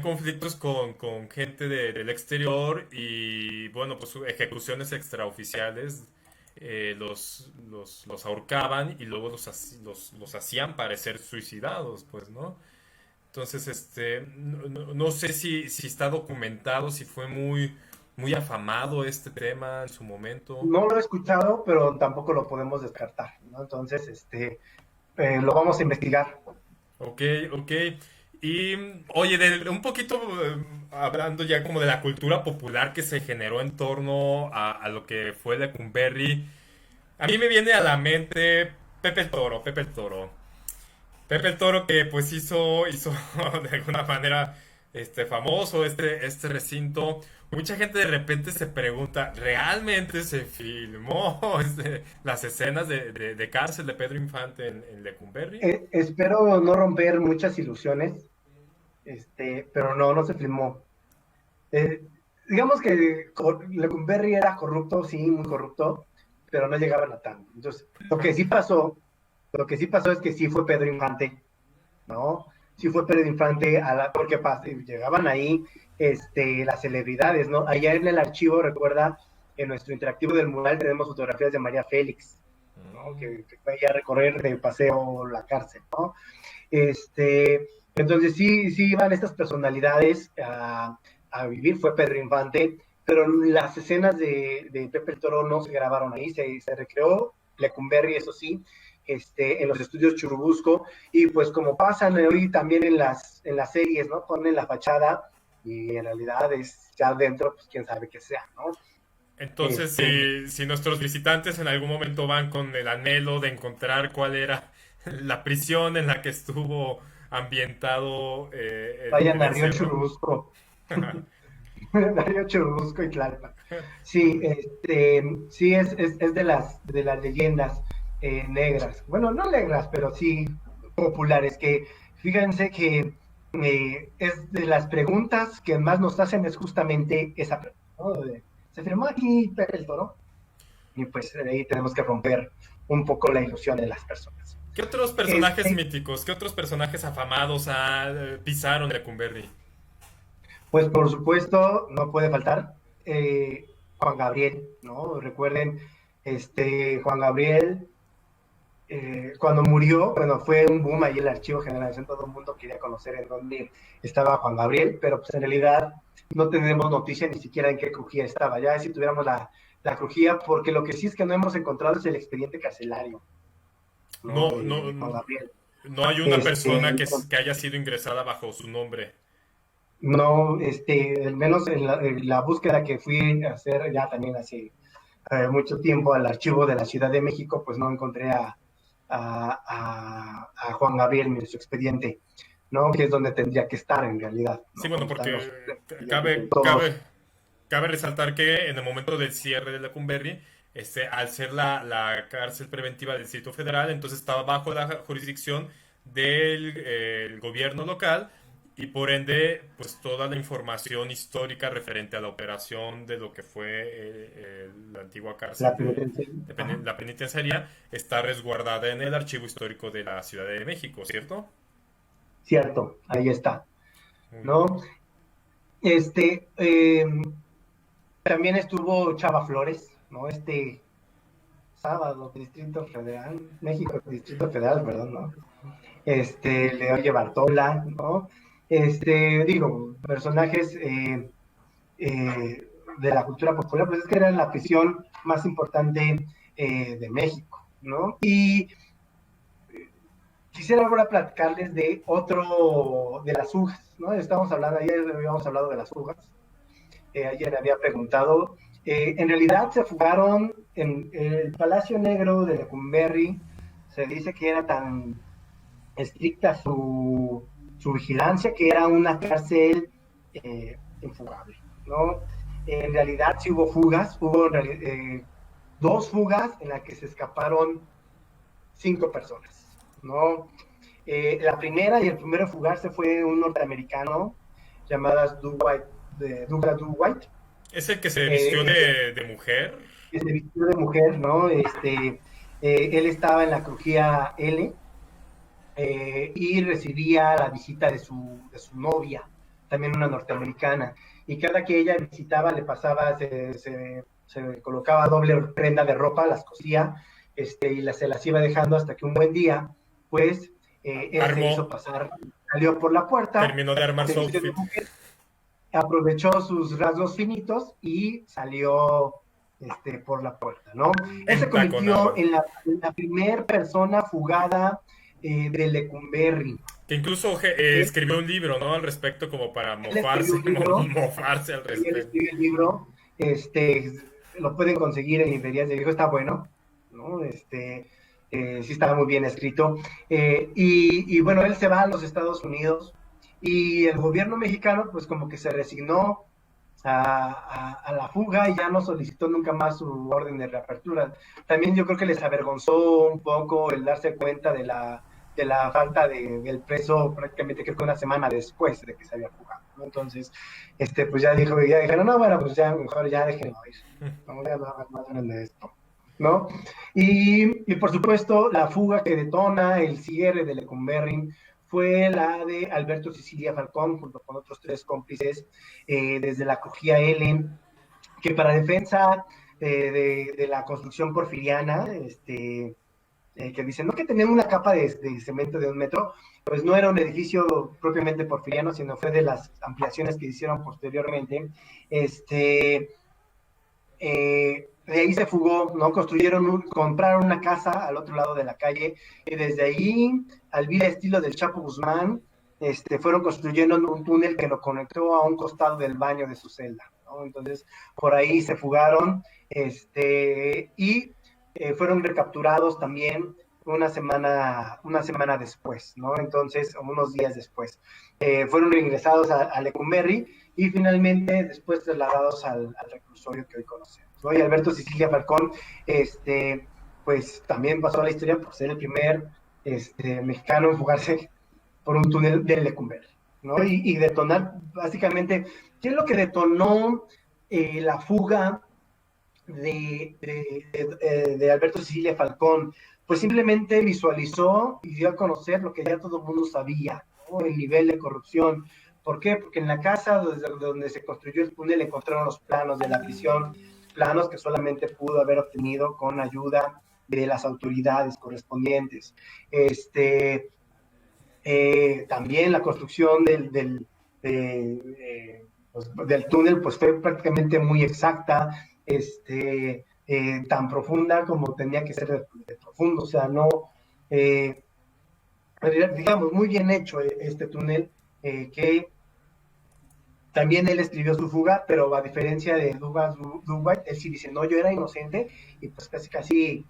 conflictos con gente del exterior y bueno, pues ejecuciones extraoficiales los ahorcaban y luego los hacían parecer suicidados, pues, ¿no? Entonces, no sé si está documentado, si fue muy afamado este tema en su momento. No lo he escuchado, pero tampoco lo podemos descartar, ¿no? Entonces, lo vamos a investigar. Ok, ok. Y oye, un poquito hablando ya como de la cultura popular que se generó en torno a lo que fue Lecumberri, a mí me viene a la mente Pepe el Toro, Pepe el Toro. Pepe el Toro que pues hizo de alguna manera famoso este recinto. Mucha gente de repente se pregunta, ¿realmente se filmó las escenas de cárcel de Pedro Infante en Lecumberri? Espero no romper muchas ilusiones, pero no, no se filmó. Eh, digamos que Lecumberri era corrupto, sí, muy corrupto, pero no llegaban a tanto. Entonces, lo que sí pasó es que sí fue Pedro Infante, ¿no? Sí fue Pedro Infante, porque llegaban ahí las celebridades, ¿no? Allá en el archivo, recuerda, en nuestro interactivo del mural tenemos fotografías de María Félix, ¿no? Que fue a recorrer de paseo la cárcel, ¿no? Entonces sí iban estas personalidades a vivir, fue Pedro Infante, pero las escenas de Pepe el Toro no se grabaron ahí, se recreó Lecumberri, eso sí, en los estudios Churubusco, y pues como pasan hoy también en las series, ¿no? Ponen la fachada y en realidad es ya adentro, pues quién sabe qué sea, ¿no? Entonces, si nuestros visitantes en algún momento van con el anhelo de encontrar cuál era la prisión en la que estuvo ambientado Vayan el a Río encierro. Churubusco, Río Churubusco y Tlalpan. Sí, sí es de las leyendas negras. Bueno, no negras, pero sí populares. Que fíjense que es de las preguntas que más nos hacen es justamente esa pregunta, ¿no? ¿Se firmó aquí Pepe el Toro? Y pues ahí tenemos que romper un poco la ilusión de las personas. ¿Qué otros personajes Este, míticos, qué otros personajes afamados pisaron Lecumberri? pues por supuesto, no puede faltar Juan Gabriel, ¿no? Recuerden, Juan Gabriel cuando murió, bueno, fue un boom ahí el Archivo General, todo el mundo quería conocer en dónde estaba Juan Gabriel, pero pues en realidad no tenemos noticia ni siquiera en qué crujía estaba, ya si tuviéramos la crujía, porque lo que sí es que no hemos encontrado es el expediente carcelario, ¿no? No, no, De Juan Gabriel. no hay una persona Este, que haya sido ingresada bajo su nombre. no, al menos en la búsqueda que fui a hacer ya también hace mucho tiempo al archivo de la Ciudad de México, pues no encontré a Juan Gabriel en su expediente, ¿no? Que es donde tendría que estar en realidad, Sí, ¿no? bueno, Donde están porque los expedientes de cabe, todos. cabe, cabe resaltar que en el momento del cierre de Lecumberri, al ser la cárcel preventiva del Distrito Federal, entonces estaba bajo la jurisdicción del el gobierno local y por ende, pues toda la información histórica referente a la operación de lo que fue la antigua La cárcel penitencia. Ajá. la penitenciaría está resguardada en el archivo histórico de la Ciudad de México, ¿cierto? Cierto, ahí está, Muy ¿no? bien. Este, eh, también estuvo Chava Flores, ¿no? Sábado, Distrito Federal, México, Distrito Federal, perdón, ¿no? Leoye Bartola, ¿no? Digo, personajes de la cultura popular, pues es que era la prisión más importante de México, ¿no? Y quisiera ahora platicarles de otro, de las fugas, ¿no? Estamos hablando, ayer habíamos hablado de las fugas, ayer había preguntado, en realidad se fugaron en el Palacio Negro de Lecumberri, se dice que era tan estricta su vigilancia que era una cárcel infugable, ¿no? En realidad sí hubo fugas, hubo dos fugas en las que se escaparon 5 personas, ¿no? La primera y el primero a fugarse fue un norteamericano llamado Douglas Dwight, ¿Es el que se vistió eh, de mujer? que se vistió de mujer, ¿no? Él estaba en la crujía L, y recibía la visita de su novia, también una norteamericana. Y cada que ella visitaba, le pasaba, se colocaba doble prenda de ropa, las cosía, se las iba dejando hasta que un buen día, pues, él se hizo Armó, pasar, salió por la puerta, terminó de armar se su vistió de outfit. mujer, aprovechó sus rasgos finitos y salió por la puerta, ¿no? Él se convirtió Entaconado. en la primera persona fugada de Lecumberri. Que incluso Él, escribió un libro, ¿no? Al respecto, como para él escribió mofarse, un libro, mofarse al y él respecto. escribió el libro, este, lo pueden conseguir en librerías de viejo, está bueno, ¿no? Sí estaba muy bien escrito. Y bueno, él se va a los Estados Unidos y el gobierno mexicano pues como que se resignó a la fuga y ya no solicitó nunca más su orden de reapertura. También yo creo que les avergonzó un poco el darse cuenta de la falta del preso prácticamente creo que una semana después de que se había fugado, ¿no? Entonces, pues ya dijeron, no, bueno, pues ya mejor ya déjenlo ir, no, ya no hagan más grande de esto, ¿no? Y por supuesto, la fuga que detona el cierre de Lecumberri fue la de Alberto Sicilia Falcón, junto con otros 3 cómplices, desde la crujía Ellen, que para defensa de la construcción porfiriana, que dicen, no que tenían una capa de cemento de 1 metro, pues no era un edificio propiamente porfiriano, sino fue de las ampliaciones que hicieron posteriormente. De ahí se fugó, ¿no? Compraron una casa al otro lado de la calle, y desde ahí, al vil estilo del Chapo Guzmán, fueron construyendo un túnel que lo conectó a un costado del baño de su celda, ¿no? Entonces, por ahí se fugaron, y fueron recapturados también una semana después, ¿no? Entonces, unos días después. Fueron ingresados a Lecumberri y finalmente después trasladados al reclusorio que hoy conocemos, ¿no? Y Alberto Sicilia Falcón, pues también pasó a la historia por ser el primer mexicano en fugarse por un túnel de Lecumberri, ¿no? Y detonar, básicamente, ¿qué es lo que detonó la fuga de Alberto Sicilia Falcón? Pues simplemente visualizó y dio a conocer lo que ya todo el mundo sabía, ¿no? El nivel de corrupción. ¿Por qué? Porque en la casa desde donde se construyó el túnel encontraron los planos de la prisión, planos que solamente pudo haber obtenido con ayuda de las autoridades correspondientes. También la construcción del túnel pues fue prácticamente muy exacta, tan profunda como tenía que ser de profundo, o sea, no, eh, digamos, muy bien hecho este túnel, que también él escribió su fuga, pero a diferencia de Douglas Dunwright, él sí dice, no, yo era inocente, y pues casi, casi,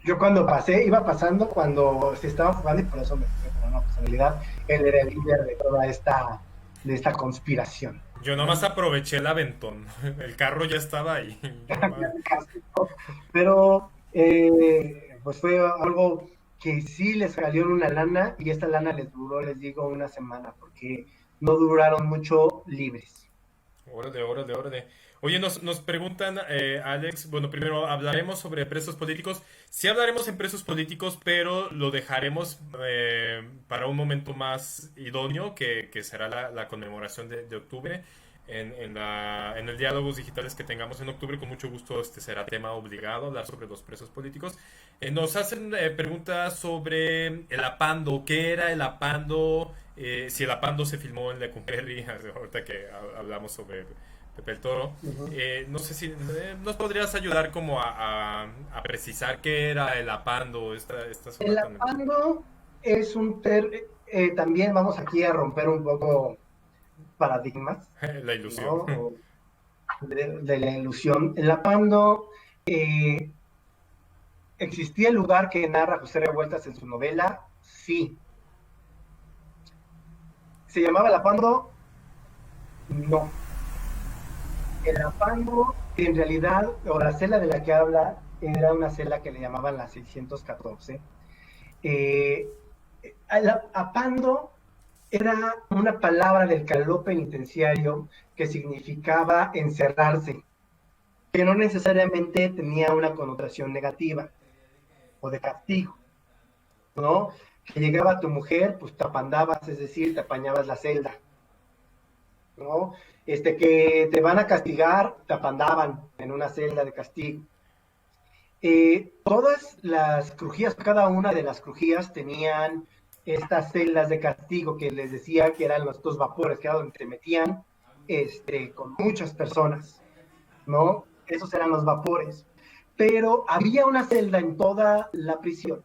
yo cuando iba pasando cuando se estaba fugando, y por eso me fue por una posibilidad, él era el líder de esta conspiración. Yo nomás aproveché el aventón. El carro ya estaba ahí. Yo nomás. Pero, pues fue algo que sí les salió en una lana, y esta lana les duró, les digo, una semana, porque no duraron mucho libres. Órale, órale, órale. Oye, nos preguntan, Alex, bueno, primero hablaremos sobre presos políticos. Sí hablaremos en presos políticos, pero lo dejaremos para un momento más idóneo, que será la conmemoración de octubre. En el diálogos digitales que tengamos en octubre, con mucho gusto este será tema obligado, hablar sobre los presos políticos. Nos hacen preguntas sobre el apando. ¿Qué era el apando? Si el apando se filmó en Lecumberri, ahorita que hablamos sobre Pepe el Toro. Ujú. No sé si nos podrías ayudar como a precisar qué era el apando, esta zona El tan... apando es también vamos aquí a romper un poco paradigmas, La ilusión. ¿no? De la ilusión. El apando, ¿existía el lugar que narra José Revueltas en su novela? Sí. ¿Se llamaba el apando? No. El apando, en realidad, o la celda de la que habla, era una celda que le llamaban la 614. El apando Era una palabra del caló penitenciario que significaba encerrarse, que no necesariamente tenía una connotación negativa o de castigo, ¿no? Que llegaba tu mujer, pues te apandabas, es decir, te apañabas la celda, ¿no? Que te van a castigar, te apandaban en una celda de castigo. Todas las crujías, cada una de las crujías tenían estas celdas de castigo que les decía que eran los dos vapores, que era donde se metían con muchas personas, ¿no? Esos eran los vapores. Pero había una celda en toda la prisión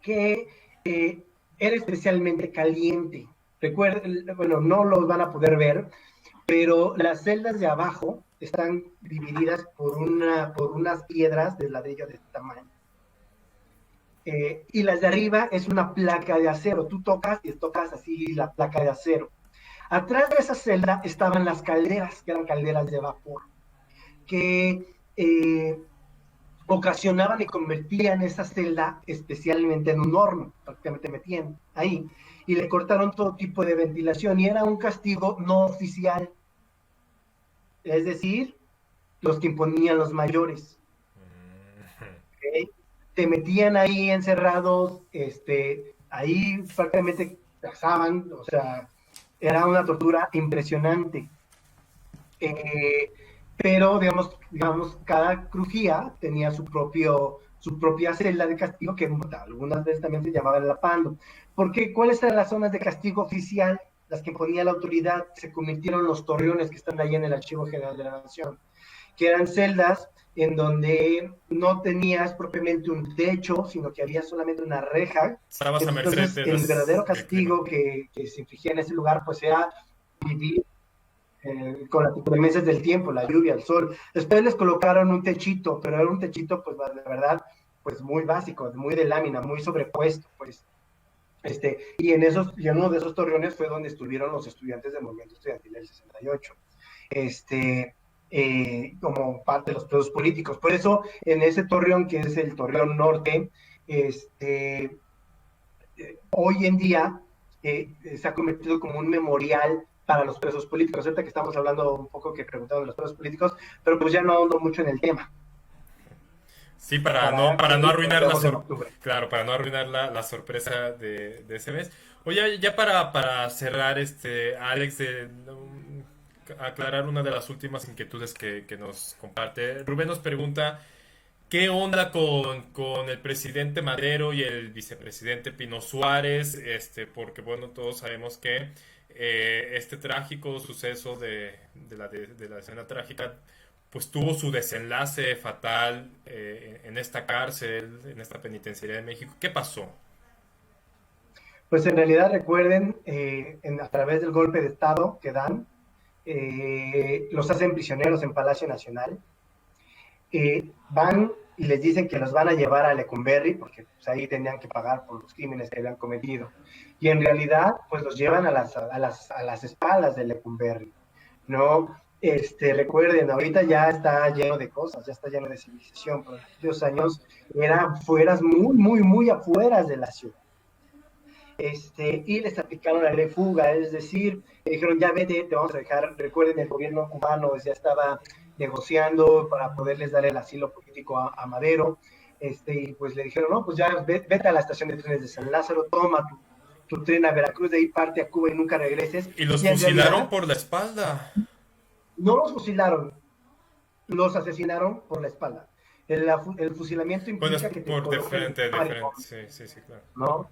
que era especialmente caliente. Recuerden, bueno, no los van a poder ver, pero las celdas de abajo están divididas por unas piedras de ladrillo de este tamaño. Y las de arriba es una placa de acero. Tú tocas y tocas así la placa de acero. Atrás de esa celda estaban las calderas, que eran calderas de vapor, que ocasionaban y convertían esa celda especialmente en un horno, prácticamente metían ahí, y le cortaron todo tipo de ventilación, y era un castigo no oficial, es decir, los que imponían los mayores. ¿Okay? Te metían ahí encerrados, ahí prácticamente cazaban, o sea, era una tortura impresionante. Eh, pero digamos, cada crujía tenía su propia celda de castigo, que algunas veces también se llamaba el lapando. Porque, ¿cuáles eran las zonas de castigo oficial? Las que ponía la autoridad, se convirtieron en los torreones que están ahí en el Archivo General de la Nación, que eran celdas en donde no tenías propiamente un techo, sino que había solamente una reja. Estabas a merced Entonces, el verdadero del clima. castigo que se infligía en ese lugar, pues era vivir con las inclemencias del tiempo, la lluvia, el sol. Después les colocaron un techito, pero era un techito, pues la verdad, pues muy básico, muy de lámina, muy sobrepuesto, pues. Y en uno de esos torreones fue donde estuvieron los estudiantes del movimiento estudiantil del 68, como parte de los presos políticos. Por eso, en ese torreón, que es el Torreón Norte, hoy en día se ha convertido como un memorial para los presos políticos. Ahorita que estamos hablando un poco que preguntaron de los presos políticos, pero pues ya no ando mucho en el tema, Sí, para para no que nos arruinar veamos en octubre. claro, para no arruinar la sorpresa de ese mes. Oye, ya para cerrar, Alex, aclarar una de las últimas inquietudes que nos comparte. Rubén nos pregunta, ¿qué onda con el presidente Madero y el vicepresidente Pino Suárez? Porque bueno, todos sabemos que este trágico suceso de la escena trágica pues tuvo su desenlace fatal en esta cárcel, en esta penitenciaría de México. ¿Qué pasó? Pues en realidad recuerden, a través del golpe de Estado que dan, los hacen prisioneros en Palacio Nacional, van y les dicen que los van a llevar a Lecumberri, porque pues, ahí tenían que pagar por los crímenes que habían cometido. Y en realidad, pues los llevan a las espaldas de Lecumberri, ¿no? Recuerden, ahorita ya está lleno de cosas, ya está lleno de civilización, pero en aquellos años eran fueras muy, muy, muy afueras de la ciudad. Y les aplicaron la ley fuga, es decir, le dijeron, ya vete, te vamos a dejar. Recuerden, el gobierno cubano ya estaba negociando para poderles dar el asilo político a Madero, y pues le dijeron, no, pues ya vete a la estación de trenes de San Lázaro, toma tu tren a Veracruz, de ahí parte a Cuba y nunca regreses. Y los Y en fusilaron realidad por la espalda. no los fusilaron, los asesinaron por la espalda. El fusilamiento Bueno, es implica que te por coloquen en de cámara, frente, sí, sí, sí, claro. ¿no?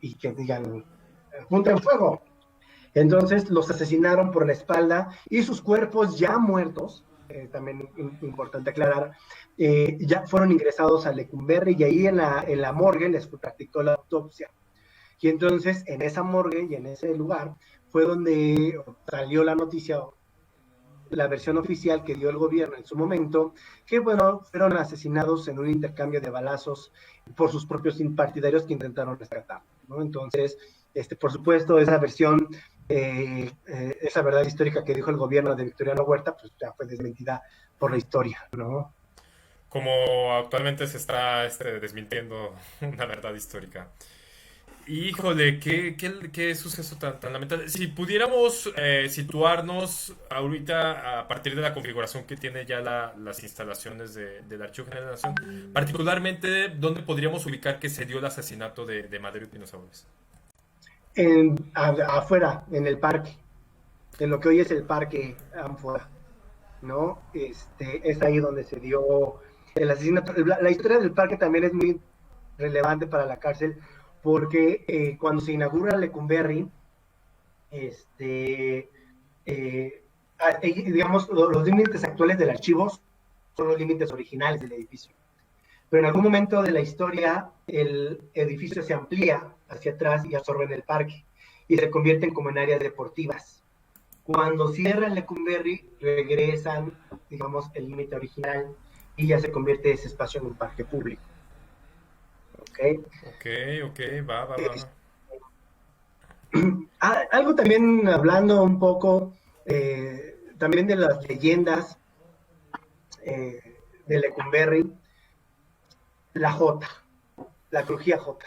Y que digan, punta en fuego. Entonces los asesinaron por la espalda y sus cuerpos ya muertos, también importante aclarar, ya fueron ingresados a Lecumberri y ahí en la morgue les practicó la autopsia. Y entonces en esa morgue y en ese lugar fue donde salió la noticia, la versión oficial que dio el gobierno en su momento, que bueno, fueron asesinados en un intercambio de balazos por sus propios partidarios que intentaron rescatar, ¿no? Entonces, por supuesto, esa verdad histórica que dijo el gobierno de Victoriano Huerta, pues ya fue desmentida por la historia, ¿no? Como actualmente se está desmintiendo una verdad histórica. Híjole, qué suceso tan lamentable. Si pudiéramos situarnos ahorita a partir de la configuración que tiene ya las instalaciones del Archivo General de la Nación, particularmente, ¿dónde podríamos ubicar que se dio el asesinato de Madero y Pino Suárez? Afuera, en el parque, en lo que hoy es el parque Ánfora, ¿no? Es ahí donde se dio el asesinato. La historia del parque también es muy relevante para la cárcel, porque cuando se inaugura Lecumberri, este, digamos, los límites actuales del archivo son los límites originales del edificio. Pero en algún momento de la historia, el edificio se amplía hacia atrás y absorbe el parque y se convierten como en áreas deportivas. Cuando cierran Lecumberri, regresan, digamos, el límite original y ya se convierte ese espacio en un parque público. ¿Ok? Ok, va. Algo también hablando un poco también de las leyendas de Lecumberri, la J, la crujía J.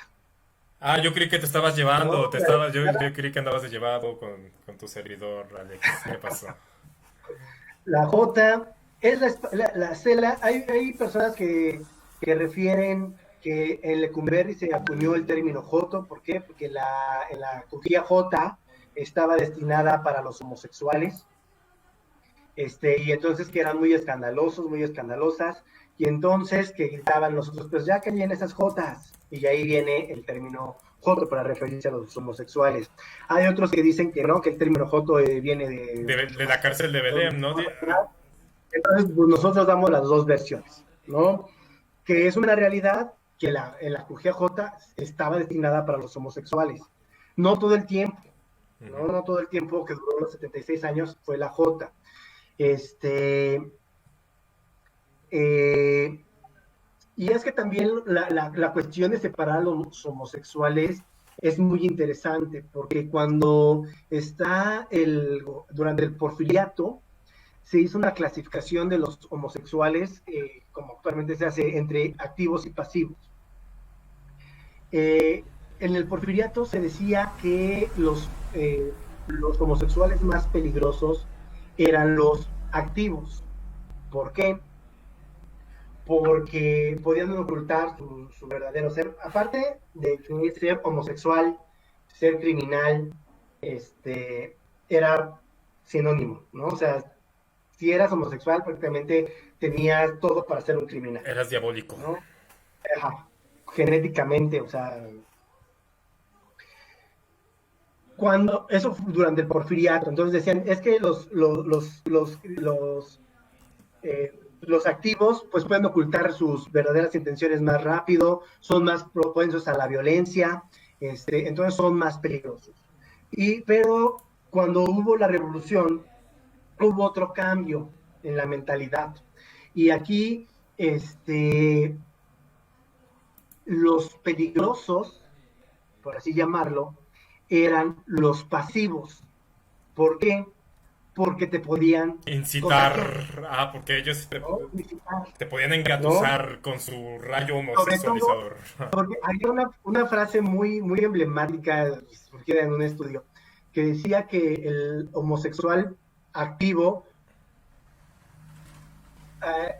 Ah, yo creí que te estabas llevando, ¿No? yo creí que andabas de llevado con tu servidor, Alex. ¿Qué pasó? La J es la cela. Hay personas que refieren que en Lecumberri se acuñó el término Joto. ¿Por qué? Porque en la crujía J estaba destinada para los homosexuales. Y entonces que eran muy escandalosos, muy escandalosas, y entonces que gritaban nosotros, pues ya que vienen esas jotas, y ahí viene el término joto para referirse a los homosexuales. Hay otros que dicen que no, que el término joto viene De la cárcel de Belém, ¿no? entonces pues, nosotros damos las dos versiones, ¿no? Que es una realidad que en la crujía J estaba destinada para los homosexuales. No todo el tiempo, ¿no? No todo el tiempo que duró los 76 años fue la J. Y es que también la cuestión de separar a los homosexuales es muy interesante, porque cuando durante el porfiriato, se hizo una clasificación de los homosexuales, como actualmente se hace, entre activos y pasivos. En el porfiriato se decía que los homosexuales más peligrosos eran los activos. ¿Por qué? Porque podían ocultar su verdadero ser. Aparte de que ser homosexual, ser criminal, era sinónimo, ¿no? O sea, si eras homosexual, prácticamente tenías todo para ser un criminal, Eras diabólico. ¿no? Ajá. Genéticamente, o sea, eso durante el porfiriato, entonces decían, es que los activos pues pueden ocultar sus verdaderas intenciones más rápido, son más propensos a la violencia, entonces son más peligrosos. Pero cuando hubo la revolución, hubo otro cambio en la mentalidad. Y aquí, los peligrosos, por así llamarlo, eran los pasivos. ¿Por qué? Porque te podían Incitar. contagiar, Porque ellos ¿no? Incitar, te podían ¿no? engatusar con su rayo Sobre todo, homosexualizador. porque hay una frase muy, muy emblemática surgida en un estudio que decía que el homosexual activo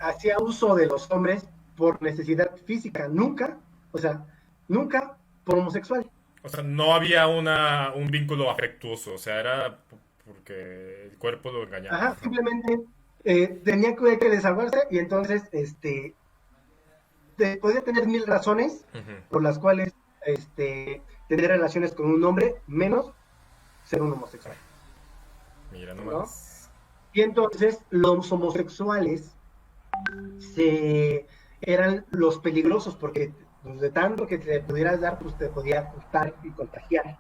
hacía uso de los hombres por necesidad física, o sea, nunca por homosexual. O sea, no había un vínculo afectuoso, o sea, era porque el cuerpo lo engañaba. Ajá, simplemente tenía que desahogarse y entonces podía tener mil razones por las cuales tener relaciones con un hombre, menos ser un homosexual. Mira ¿No? nomás. Y entonces los homosexuales eran los peligrosos porque pues, de tanto que te pudieras dar, pues te podía gustar y contagiar.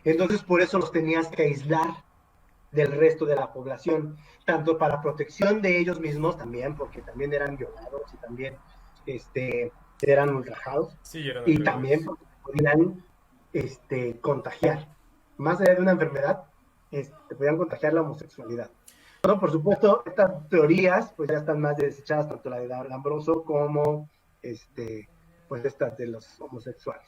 Entonces por eso los tenías que aislar del resto de la población, tanto para protección de ellos mismos también, porque también eran violados y también eran ultrajados, Sí, eran y también atrevidos. porque podían contagiar. Más allá de una enfermedad, podían contagiar la homosexualidad. No, por supuesto, estas teorías pues ya están más desechadas, tanto la de Lambroso como pues estas de los homosexuales.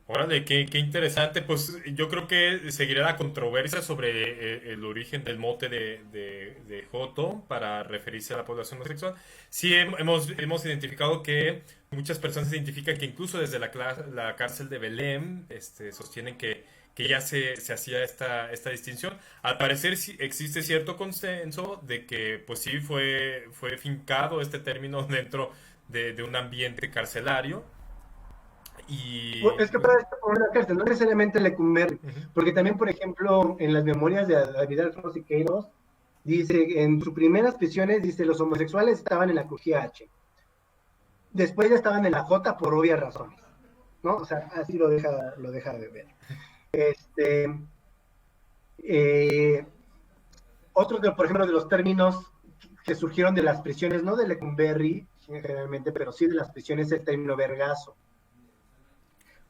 Órale, qué interesante. Pues yo creo que seguirá la controversia sobre el origen del mote de Joto para referirse a la población homosexual. Sí, hemos identificado que muchas personas identifican que incluso desde la cárcel de Belém sostienen que ya se hacía esta distinción. Al parecer sí existe cierto consenso de que pues sí fue fincado este término dentro de un ambiente carcelario. Y Es que pues, para esto por una cárcel, no necesariamente Lecumberri, ujú. porque también, por ejemplo, en las memorias de David Alfonso Siqueiros, dice, en sus primeras prisiones, dice, los homosexuales estaban en la crujía H, después ya estaban en la J por obvias razones, ¿no? O sea, así lo deja de ver. Este, eh, Otros, por ejemplo, de los términos que surgieron de las prisiones, no de Lecumberri generalmente, pero sí de las prisiones, el término vergazo,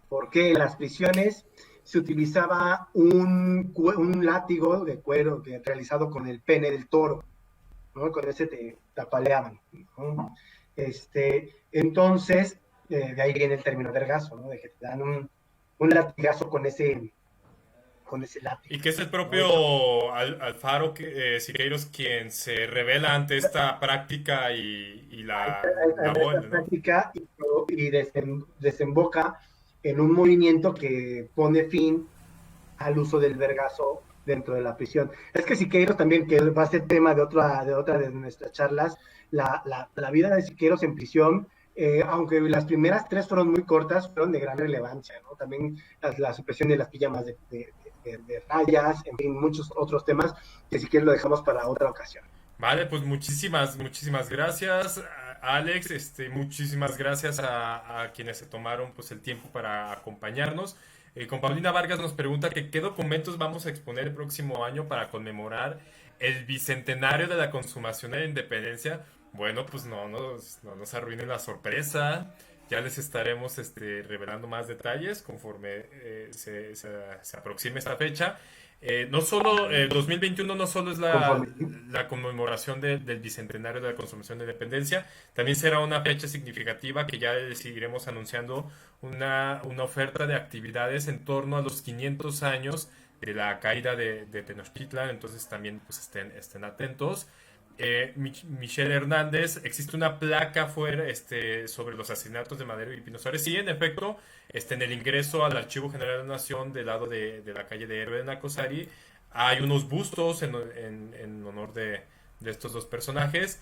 porque en las prisiones se utilizaba un látigo de cuero realizado con el pene del toro, ¿no? Con ese te tapaleaban, ¿no? Entonces, de ahí viene el término vergazo, ¿no? De que te dan un latigazo con ese Y látigo, que es el ¿no? Eso, propio Alfaro Siqueiros quien se revela ante esta práctica y la esta abole, ¿no? práctica y desemboca en un movimiento que pone fin al uso del vergazo dentro de la prisión. Es que Siqueiros también, que va a ser tema de otra de nuestras charlas, la vida de Siqueiros en prisión, aunque las primeras tres fueron muy cortas, fueron de gran relevancia, ¿no? También la supresión de las pijamas de rayas, en fin, muchos otros temas que si quieres lo dejamos para otra ocasión. Vale, pues muchísimas gracias, Alex. Muchísimas gracias a quienes se tomaron pues el tiempo para acompañarnos. Con Paulina Vargas nos pregunta que qué documentos vamos a exponer el próximo año para conmemorar el bicentenario de la consumación de la independencia. Bueno, pues no nos arruinen la sorpresa. Ya les estaremos revelando más detalles conforme se aproxime esta fecha. No solo el 2021 no solo es Conforme. la conmemoración del bicentenario de la consumación de independencia, también será una fecha significativa que ya les seguiremos anunciando una oferta de actividades en torno a los 500 años de la caída de Tenochtitlan, entonces también pues estén atentos. Michelle Hernández, existe una placa afuera sobre los asesinatos de Madero y Pino Suárez. Sí, en efecto, en el ingreso al Archivo General de la Nación del lado de la calle de Héroe de Nacosari hay unos bustos en honor de estos dos personajes.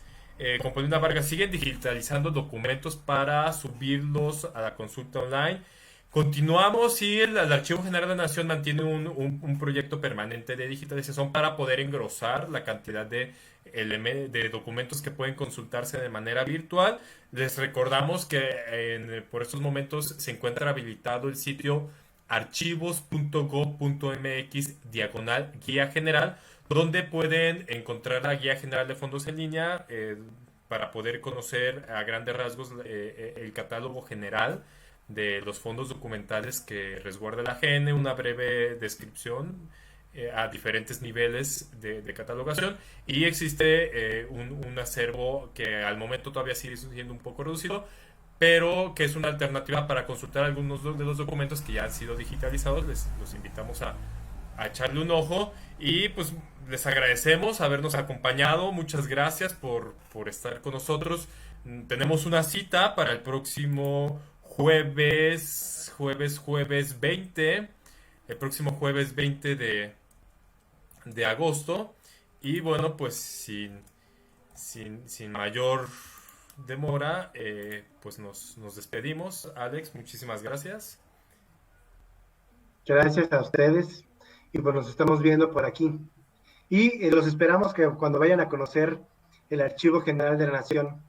Con Paulina Vargas siguen digitalizando documentos para subirlos a la consulta online. Continuamos y el Archivo General de la Nación mantiene un proyecto permanente de digitalización para poder engrosar la cantidad de documentos que pueden consultarse de manera virtual. Les recordamos que por estos momentos se encuentra habilitado el sitio archivos.gov.mx diagonal guía general, donde pueden encontrar la guía general de fondos en línea para poder conocer a grandes rasgos el catálogo general de los fondos documentales que resguarda la GN, una breve descripción a diferentes niveles de catalogación y existe un acervo que al momento todavía sigue siendo un poco reducido, pero que es una alternativa para consultar algunos de los documentos que ya han sido digitalizados. Los invitamos a echarle un ojo y pues les agradecemos habernos acompañado. Muchas gracias por estar con nosotros. Tenemos una cita para el próximo jueves 20, el próximo jueves 20 de agosto. Y bueno, pues sin mayor demora, pues nos despedimos. Alex, muchísimas gracias. Gracias a ustedes y pues nos estamos viendo por aquí. Y los esperamos que cuando vayan a conocer el Archivo General de la Nación,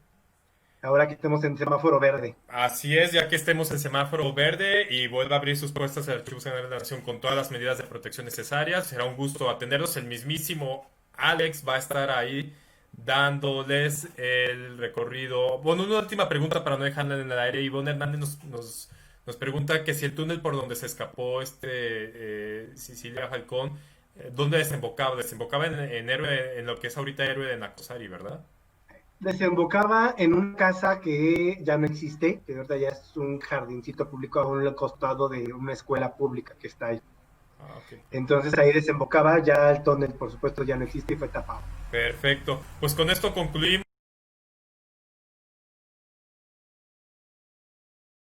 ahora que estemos en semáforo verde. Así es, ya que estemos en semáforo verde y vuelva a abrir sus puestas el Archivo General de la Nación con todas las medidas de protección necesarias, será un gusto atenderlos. El mismísimo Alex va a estar ahí dándoles el recorrido. Bueno, una última pregunta para no dejarla en el aire. Ivonne Hernández nos pregunta que si el túnel por donde se escapó Cecilia Falcón, ¿dónde desembocaba? Desembocaba en lo que es ahorita Héroe de Nacosari, ¿verdad? Desembocaba en una casa que ya no existe, que ahorita ya es un jardincito público a un costado de una escuela pública que está ahí. Ah, ok. Entonces ahí desembocaba, ya el túnel por supuesto ya no existe y fue tapado. Perfecto. Pues con esto concluimos.